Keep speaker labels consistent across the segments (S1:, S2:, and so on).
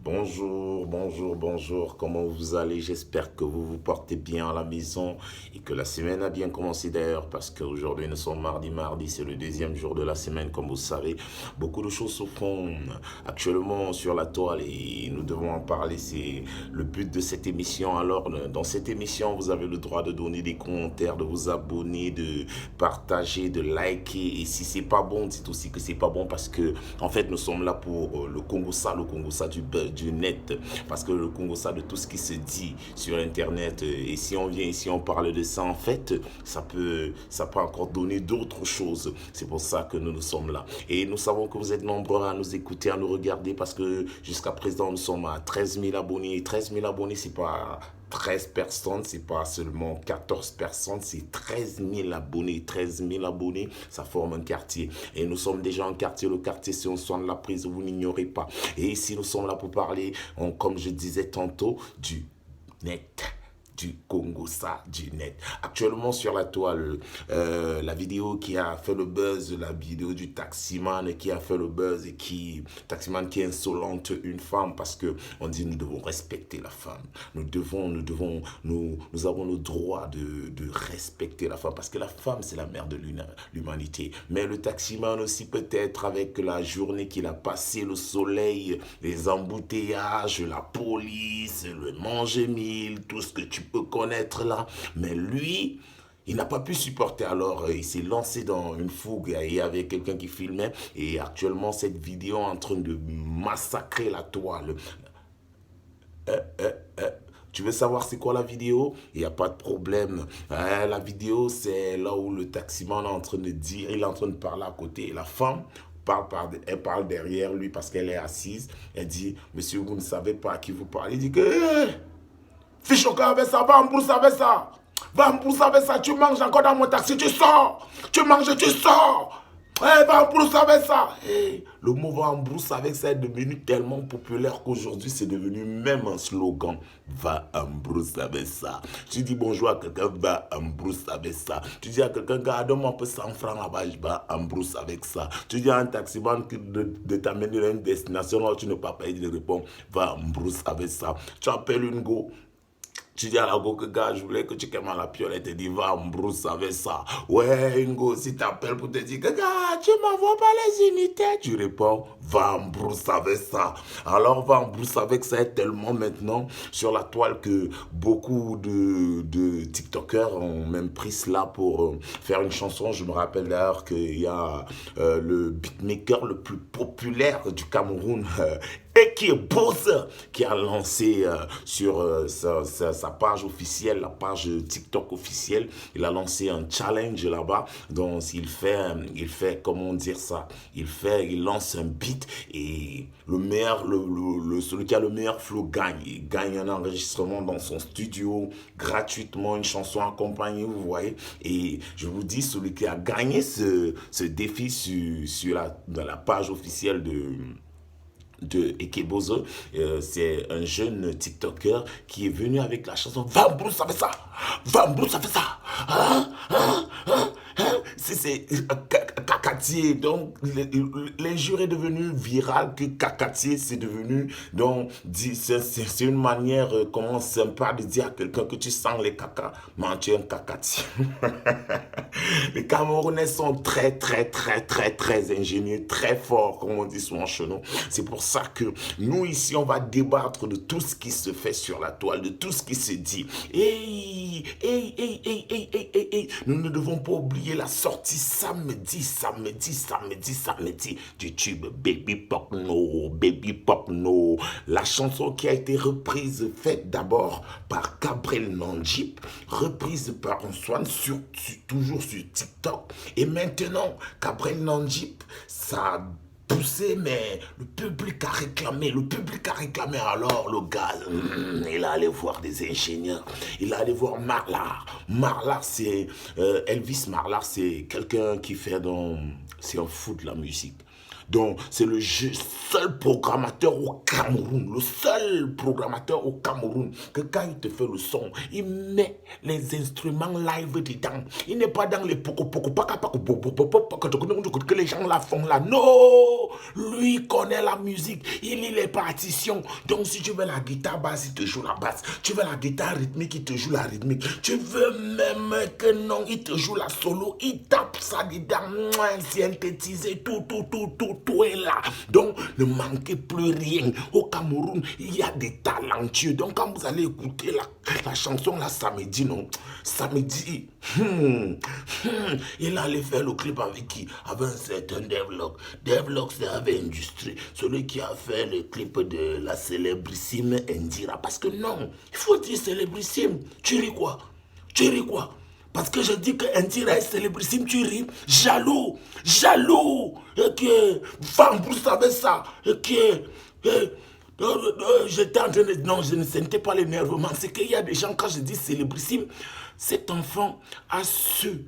S1: Bonjour, bonjour, bonjour, comment vous allez? J'espère que vous vous portez bien à la maison et que la semaine a bien commencé d'ailleurs parce qu'aujourd'hui nous sommes mardi, c'est le deuxième jour de la semaine comme vous savez. Beaucoup de choses se font actuellement sur la toile et nous devons en parler, c'est le but de cette émission. Alors dans cette émission vous avez le droit de donner des commentaires, de vous abonner, de partager, de liker et si c'est pas bon, dites aussi que c'est pas bon parce que en fait nous sommes là pour le Congo ça du net, parce que le Congo, ça de tout ce qui se dit sur Internet, et si on vient ici, on parle de ça, en fait, ça peut encore donner d'autres choses. C'est pour ça que nous sommes là. Et nous savons que vous êtes nombreux à nous écouter, à nous regarder, parce que jusqu'à présent, nous sommes à 13 000 abonnés. Et 13 000 abonnés, c'est pas 13 personnes, c'est pas seulement 14 personnes, c'est 13 000 abonnés. 13 000 abonnés, ça forme un quartier. Et nous sommes déjà un quartier. Le quartier, c'est un soin de la prise, vous n'ignorez pas. Et ici, nous sommes là pour parler, comme je disais tantôt, du net, du Congo, ça, du net. Actuellement sur la toile, la vidéo qui a fait le buzz, la vidéo du taximan qui a fait le buzz et taximan qui insolente une femme parce que on dit nous devons respecter la femme. Nous avons le droit de respecter la femme parce que la femme c'est la mère de l'humanité. Mais le taximan aussi peut-être avec la journée qu'il a passée, le soleil, les embouteillages, la police, le manger-mille, tout ce que tu peux connaître là. Mais lui, il n'a pas pu supporter, alors il s'est lancé dans une fougue et il y avait quelqu'un qui filmait et actuellement cette vidéo est en train de massacrer la toile. Euh, euh, euh, Tu veux savoir c'est quoi la vidéo? Il n'y a pas de problème. La vidéo, c'est là où le taximan est en train de dire, il est en train de parler à côté. Et la femme elle parle derrière lui parce qu'elle est assise. Elle dit, monsieur, vous ne savez pas à qui vous parlez. Il dit que, fiche au avec ça, va en brousse avec ça. Va en brousse avec ça, tu manges encore dans mon taxi, tu sors. Tu manges, tu sors. Eh, va en brousse avec ça. Eh, le mot va en brousse avec ça est devenu tellement populaire qu'aujourd'hui c'est devenu même un slogan. Va en brousse avec ça. Tu dis bonjour à quelqu'un, va en brousse avec ça. Tu dis à quelqu'un, garde-moi un peu 100 francs là-bas, je vais en brousse avec ça. Tu dis à un taximan de t'amener à une destination où tu ne peux pas payer, il répond, va en brousse avec ça. Tu appelles une go. Tu dis à la go que gars, je voulais que tu calmes la piole et te dis va en brousse avec ça. Ouais, une go, si t'appelles pour te dire que gars, tu m'envoies pas les unités, tu réponds va en brousse avec ça. Alors va en brousse avec ça est tellement maintenant sur la toile que beaucoup de TikTokers ont même pris cela pour faire une chanson. Je me rappelle d'ailleurs qu'il y a le beatmaker le plus populaire du Cameroun, et qui est Bose, qui a lancé sur sa page officielle, la page TikTok officielle, il a lancé un challenge là-bas. Donc il fait, comment dire ça, il lance un beat et le meilleur, celui qui a le meilleur flow gagne. Il gagne un enregistrement dans son studio gratuitement, une chanson accompagnée, vous voyez. Et je vous dis, celui qui a gagné ce défi dans la page officielle de Ekebozo, c'est un jeune TikToker qui est venu avec la chanson Va Bruce, ça fait ça, Va Bruce, ça fait ça. C'est Cacatier. Donc, l'injure est devenue virale que Cacatier, c'est devenu. Donc, c'est une manière, comment sympa de dire à quelqu'un que tu sens les caca, mais tu es un cacatier. Les Camerounais sont très ingénieux, très forts, comme on dit souvent chez nous. C'est pour ça que nous, ici, on va débattre de tout ce qui se fait sur la toile, de tout ce qui se dit. Nous ne devons pas oublier la sortie samedi du tube Baby Pop No, Baby Pop No. La chanson qui a été reprise, faite d'abord par Gabriel Nandjip, reprise par Antoine, toujours sur TikTok. Et maintenant, Gabriel Nandjip, ça a poussé, mais le public a réclamé, alors le gars, il a allé voir des ingénieurs, il a allé voir Marlar. Marlar, c'est Elvis Marlar, c'est quelqu'un qui fait c'est un fou de la musique. Donc, c'est le seul programmateur au Cameroun, le seul programmateur au Cameroun, que quand il te fait le son, il met les instruments live dedans. Il n'est pas dans les que les gens la font là. Non! Lui, il connaît la musique, il lit les partitions. Donc, si tu veux la guitare basse, il te joue la basse. Tu veux la guitare rythmique, il te joue la rythmique. Tu veux même que non, il te joue la solo, il tape ça dedans, synthétisé, tout est là. Donc, ne manquez plus rien. Au Cameroun, il y a des talentueux. Donc, quand vous allez écouter la chanson là samedi, non, samedi, il allait faire le clip avec qui? Avec un certain Devlock. Devlock, c'est avec Industrie. Celui qui a fait le clip de la célébrissime Indira. Parce que non, il faut dire célébrissime. Tu ris quoi? Tu ris quoi? Parce que je dis que Indira est célébrissime, tu ris. Jaloux. Et que Fambrou savait ça. Et que j'étais en train de... Non, je ne sentais pas l'énervement. C'est qu'il y a des gens, quand je dis célébrissime, cet enfant a su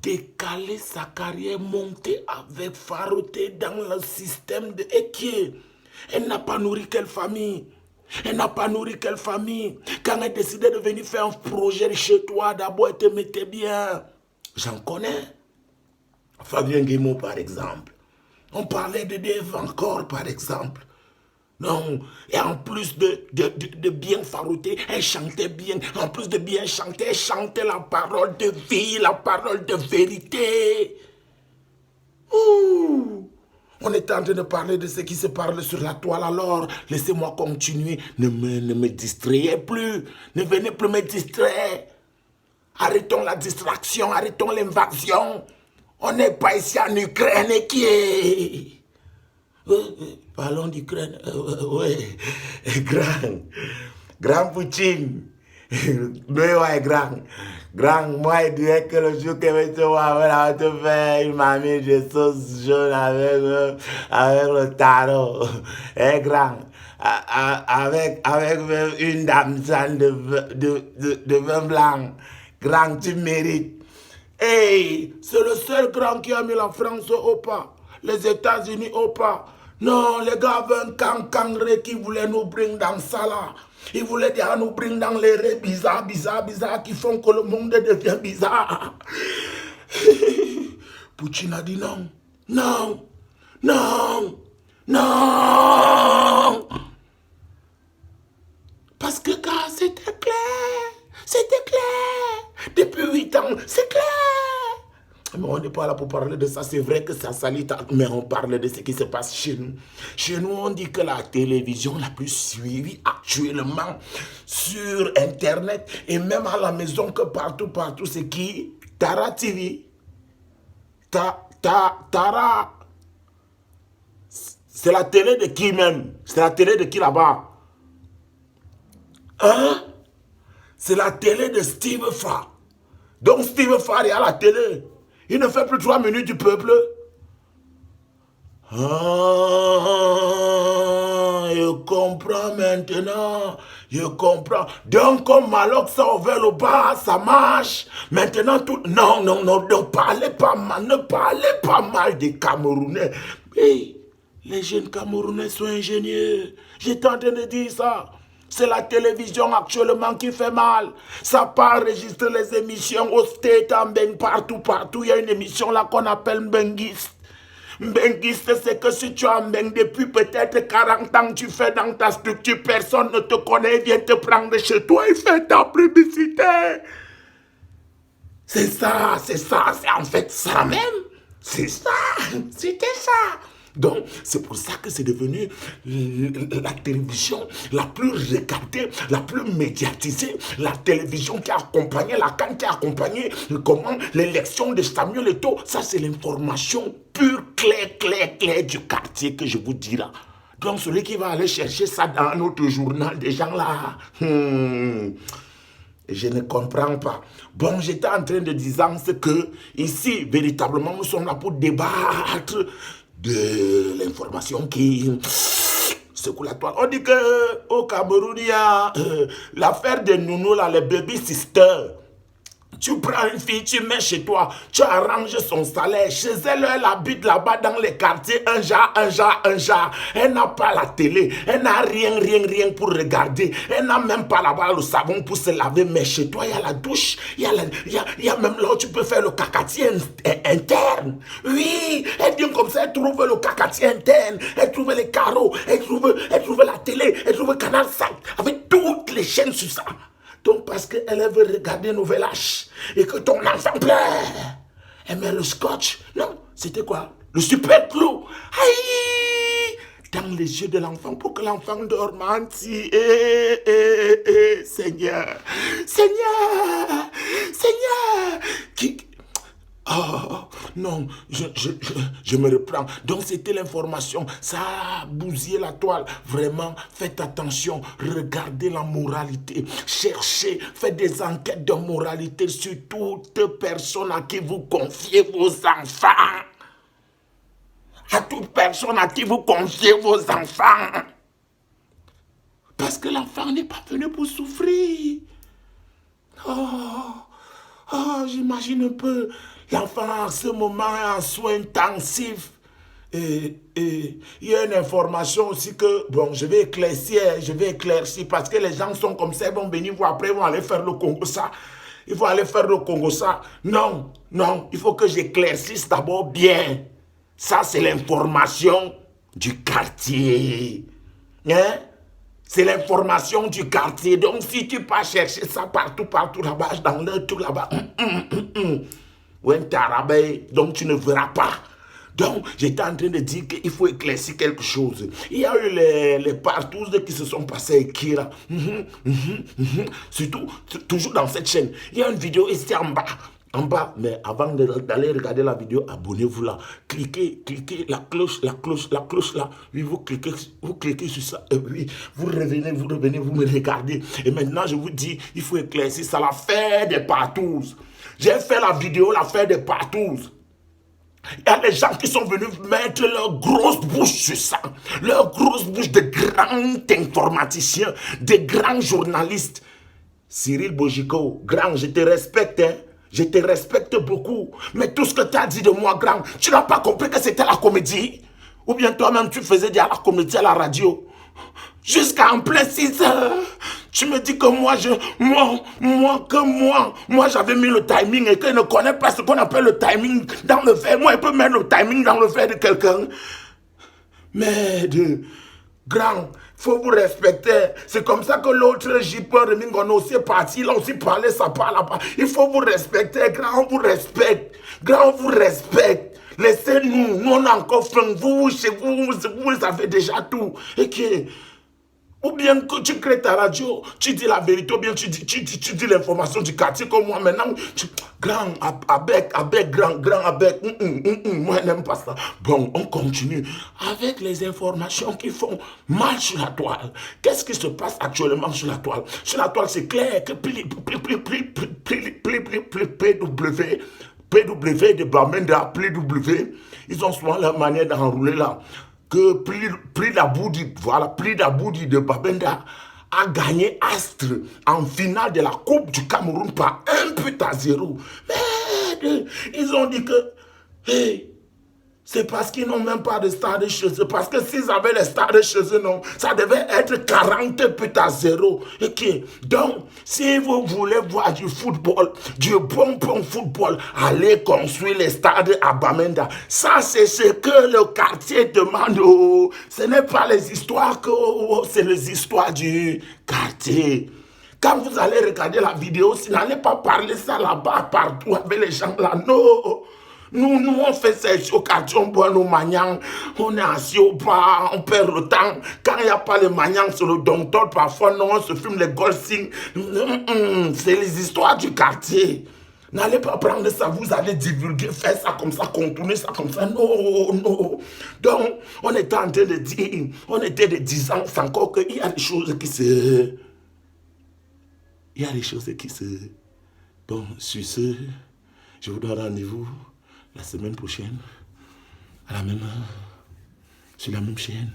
S1: décaler sa carrière, monter avec farouté dans le système de... Et qui elle n'a pas nourri quelle famille? Elle n'a pas nourri quelle famille? Quand elle décidait de venir faire un projet chez toi, d'abord elle te mettait bien. J'en connais. Fabien Guémot, par exemple. On parlait de Dave encore, par exemple. Non, et en plus de bien farouter, elle chantait bien. En plus de bien chanter, elle chantait la parole de vie, la parole de vérité. Ouh. On est en train de parler de ce qui se parle sur la toile, alors laissez-moi continuer. Ne me distrayez plus. Ne venez plus me distraire. Arrêtons la distraction, arrêtons l'invasion. On n'est pas ici en Ukraine qui est... Parlons d'Ukraine. Oui, grand Poutine. Mais ouais, grand, moi, il dirait que le jour que je te vois, on va te faire une mamie de sauce jaune avec le tarot. Eh, grand, avec une dame de vin blanc. Grand, tu mérites. Hey, c'est le seul grand qui a mis la France au pas. Les États-Unis au pas. Non, les gars avaient un cangré qui voulait nous bring dans ça là. Ils voulaient déjà nous bring dans les rêves bizarres qui font que le monde devient bizarre. Poutine a dit non. Parce que quand c'était clair. Depuis 8 ans, c'est clair. Mais on n'est pas là pour parler de ça. C'est vrai que ça salit, mais on parle de ce qui se passe chez nous. Chez nous, on dit que la télévision la plus suivie actuellement sur Internet et même à la maison, que partout, c'est qui? Tara TV. Tara. C'est la télé de qui même? C'est la télé de qui là-bas? Hein? C'est la télé de Steve Farr. Donc Steve Farr est à la télé. Il ne fait plus 3 minutes du peuple. Ah, je comprends maintenant. Je comprends. Donc, comme Maloc ça ouvert le bas, ça marche. Maintenant, tout... Non, ne parlez pas mal des Camerounais. Hey, les jeunes Camerounais sont ingénieux. J'étais en train de dire ça. C'est la télévision actuellement qui fait mal. Ça part enregistrer les émissions au State, en Beng, partout. Il y a une émission là qu'on appelle Mbenguiste. Mbenguiste, c'est que si tu es en Beng depuis peut-être 40 ans, tu fais dans ta structure, personne ne te connaît, vient te prendre chez toi et fait ta publicité. C'est ça, c'est en fait ça même. C'est ça, c'était ça. Donc, c'est pour ça que c'est devenu la télévision la plus regardée, la plus médiatisée, la télévision qui a accompagné la CAN, qui a accompagné l'élection de Samuel Eto'o. Ça, c'est l'information pure, claire du quartier que je vous dis là. Donc, celui qui va aller chercher ça dans notre journal, des gens là, je ne comprends pas. Bon, j'étais en train de dire que ici, véritablement, nous sommes là pour débattre de l'information qui secoue la toile. On dit qu'au Cameroun, il y a l'affaire de Nounou, là, les baby sisters. Tu prends une fille, tu mets chez toi, tu arranges son salaire. Chez elle, elle habite là-bas dans les quartiers, un jar. Elle n'a pas la télé, elle n'a rien pour regarder. Elle n'a même pas là-bas le savon pour se laver. Mais chez toi, il y a la douche, il y a même là où tu peux faire le cacatier interne. Oui, elle vient comme ça, elle trouve le cacatier interne, elle trouve les carreaux, elle trouve la télé, elle trouve le canal 5, avec toutes les chaînes sur ça. Donc, parce qu'elle veut regarder Nouvel H et que ton enfant pleure, elle met le scotch. Non, c'était quoi? Le super glue. Aïe! Dans les yeux de l'enfant pour que l'enfant dorme entier. Seigneur, Seigneur, Seigneur. Oh, non, je me reprends. Donc, c'était l'information. Ça a bousillé la toile. Vraiment, faites attention. Regardez la moralité. Cherchez, faites des enquêtes de moralité sur toute personne à qui vous confiez vos enfants. À toute personne à qui vous confiez vos enfants. Parce que l'enfant n'est pas venu pour souffrir. J'imagine un peu l'enfant en ce moment est en soins intensifs. Et il y a une information aussi que, bon, je vais éclaircir parce que les gens sont comme ça, ils vont venir voir après, ils vont aller faire le Congo ça. Ils vont aller faire le Congo ça. Non, il faut que j'éclaircisse d'abord bien. Ça, c'est l'information du quartier. Hein? C'est l'information du quartier. Donc, si tu pas chercher ça partout là-bas, dans le tout là-bas, donc tu ne verras pas. Donc, j'étais en train de dire qu'il faut éclaircir quelque chose. Il y a eu les partous qui se sont passés avec Kira. Surtout, toujours dans cette chaîne. Il y a une vidéo ici en bas, mais avant d'aller regarder la vidéo, abonnez-vous là. Cliquez la cloche là. Oui, vous cliquez sur ça. Et oui, vous revenez, vous me regardez. Et maintenant, je vous dis, il faut éclaircir ça, l'affaire des partous. J'ai fait la vidéo, l'affaire des partous. Il y a des gens qui sont venus mettre leur grosse bouche sur ça. Leur grosse bouche de grands informaticiens, de grands journalistes. Cyril Bojiko, grand, je te respecte, hein. Je te respecte beaucoup. Mais tout ce que tu as dit de moi, grand, tu n'as pas compris que c'était la comédie? Ou bien toi-même, tu faisais de la comédie à la radio? Jusqu'à en plein 6 heures. Tu me dis que moi, j'avais mis le timing et qu'il ne connaît pas ce qu'on appelle le timing dans le verre. Moi, il peut mettre le timing dans le verre de quelqu'un. Mais grand, faut vous respecter. C'est comme ça que l'autre J.P. Remingon aussi est parti. Il a aussi parlé ça par là-bas. Il faut vous respecter. Grand, on vous respecte. Grand, on vous respecte. Laissez-nous. Nous, on a encore faim. Vous, chez vous, vous avez déjà tout. Et que... Ou bien que tu crées ta radio, tu dis la vérité, ou bien tu dis l'information du quartier comme moi. Maintenant, grand, avec, grand, avec. Moi, je n'aime pas ça. Bon, on continue avec les informations qui font mal sur la toile. Qu'est-ce qui se passe actuellement sur la toile? Sur la toile, c'est clair que PW de Bamenda, PW, ils ont souvent leur manière d'enrouler là. Que Prix d'Aboudi de Babenda a gagné Astre en finale de la Coupe du Cameroun par 1-0. Mais ils ont dit que c'est parce qu'ils n'ont même pas de stade chez eux. Parce que s'ils avaient les stades chez eux, non, ça devait être 40-0. Okay. Donc, si vous voulez voir du football, du bon football, allez construire les stades à Bamenda. Ça, c'est ce que le quartier demande. Oh. Ce n'est pas les histoires c'est les histoires du quartier. Quand vous allez regarder la vidéo, si n'allez pas parler ça là-bas, partout avec les gens là, non. Nous, on fait ces occasions, on boit nos maniants, on est assis au bar, on perd le temps. Quand il n'y a pas les maniants sur le dompteur, parfois, non, on se filme les golfing. C'est les histoires du quartier. N'allez pas prendre ça, vous allez divulguer, faire ça comme ça, contourner ça comme ça. Non. Donc, on était en train de dire, on était de 10 ans, c'est encore qu'il y a des choses qui se... Il y a des choses qui se... Bon, sur ce, je vous donne rendez-vous la semaine prochaine, à la même heure, sur la même chaîne.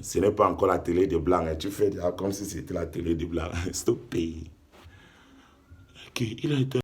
S1: Ce n'est pas encore la télé de blanc, hein. Tu fais comme si c'était la télé de blanc. Stoppé. expliqué. Il a été